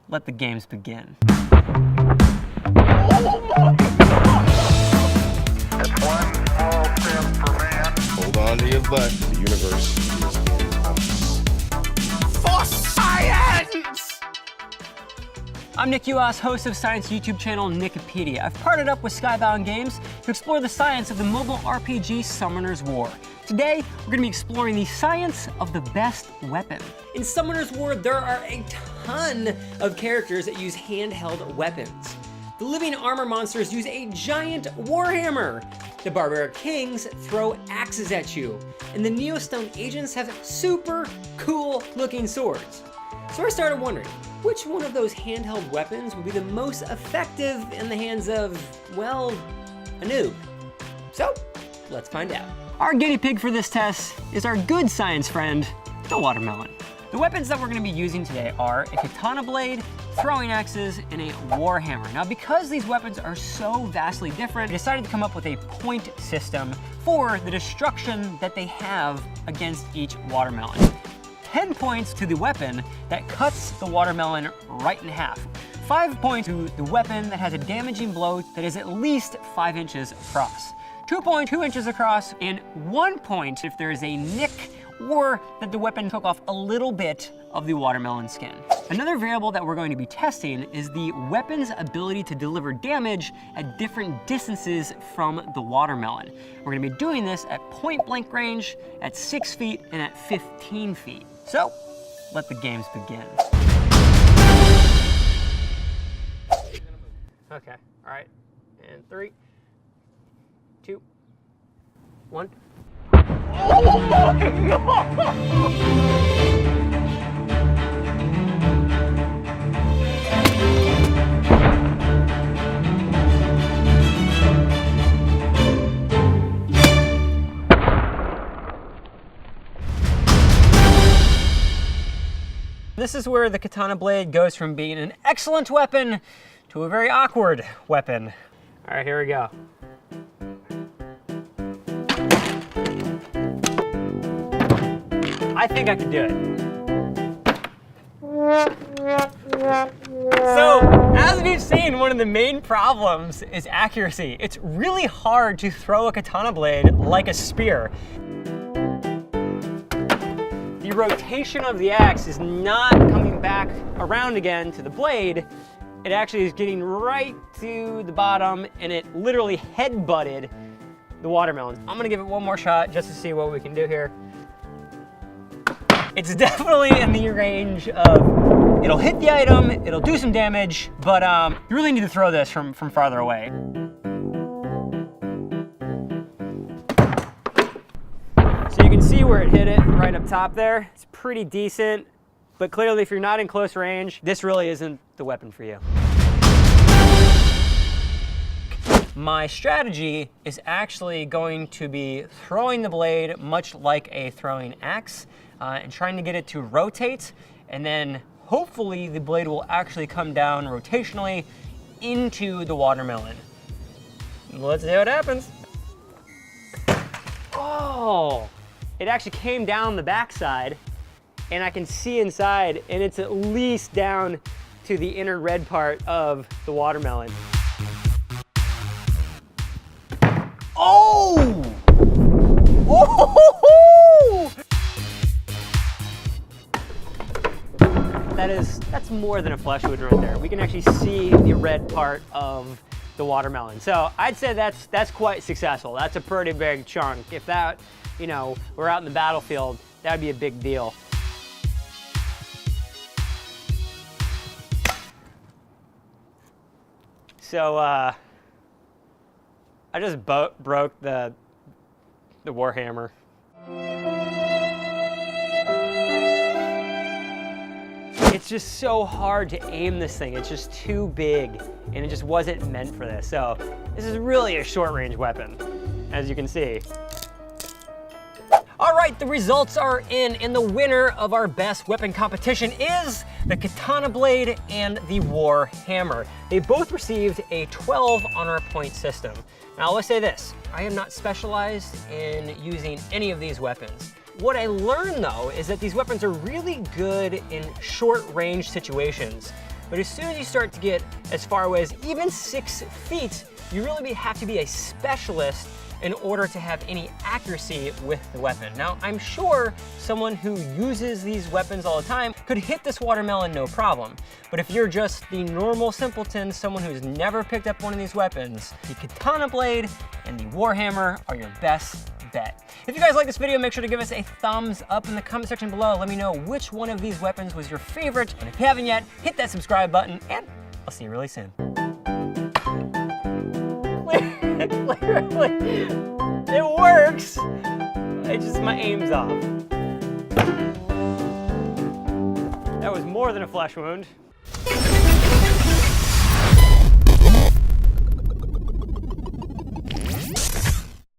let the games begin. Hold on to your butt. The universe is in us. For science! I'm Nick Uhas, host of science YouTube channel Nikipedia. I've partnered up with Skybound Games to explore the science of the mobile RPG Summoner's War. Today, we're going to be exploring the science of the best weapon. In Summoner's War, there are a ton of characters that use handheld weapons. The living armor monsters use a giant warhammer. The barbaric kings throw axes at you. And the Neostone agents have super cool looking swords. So I started wondering, which one of those handheld weapons would be the most effective in the hands of, well, a noob? So, let's find out. Our guinea pig for this test is our good science friend, the watermelon. The weapons that we're gonna be using today are a katana blade, throwing axes, and a warhammer. Now, because these weapons are so vastly different, I decided to come up with a point system for the destruction that they have against each watermelon. 10 points to the weapon that cuts the watermelon right in half. 5 points to the weapon that has a damaging blow that is at least 5 inches across. 2 points, 2 inches across, and 1 point if there is a nick or that the weapon took off a little bit of the watermelon skin. Another variable that we're going to be testing is the weapon's ability to deliver damage at different distances from the watermelon. We're gonna be doing this at point blank range, at 6 feet, and at 15 feet. So, let the games begin. Okay, all right, and 3, 2, 1. Oh my God! This is where the katana blade goes from being an excellent weapon to a very awkward weapon. All right, here we go. I think I can do it. So, as we've seen, one of the main problems is accuracy. It's really hard to throw a katana blade like a spear. The rotation of the axe is not coming back around again to the blade. It actually is getting right to the bottom, and it literally head-butted the watermelon. I'm gonna give it one more shot just to see what we can do here. It's definitely in the range of, it'll hit the item, it'll do some damage, but you really need to throw this from farther away. So you can see where it hit it right up top there. It's pretty decent, but clearly if you're not in close range, this really isn't the weapon for you. My strategy is actually going to be throwing the blade much like a throwing axe, and trying to get it to rotate, and then hopefully the blade will actually come down rotationally into the watermelon. Let's see what happens. Oh, it actually came down the backside, and I can see inside, and it's at least down to the inner red part of the watermelon. Oh! Oh! That's more than a flesh wound right there. We can actually see the red part of the watermelon. So I'd say that's quite successful. That's a pretty big chunk. If that, we're out in the battlefield, that'd be a big deal. So I just broke the warhammer. It's just so hard to aim this thing. It's just too big, and it just wasn't meant for this. So this is really a short-range weapon, as you can see. All right, the results are in, and the winner of our best weapon competition is the katana blade and the war hammer. They both received a 12 on our point system. Now let's say this, I am not specialized in using any of these weapons. What I learned though is that these weapons are really good in short range situations. But as soon as you start to get as far away as even 6 feet, you really have to be a specialist in order to have any accuracy with the weapon. Now, I'm sure someone who uses these weapons all the time could hit this watermelon no problem. But if you're just the normal simpleton, someone who's never picked up one of these weapons, the katana blade and the warhammer are your best bet. If you guys like this video, make sure to give us a thumbs up in the comment section below. Let me know which one of these weapons was your favorite. And if you haven't yet, hit that subscribe button, and I'll see you really soon. Literally, it works. It's just my aim's off. That was more than a flesh wound.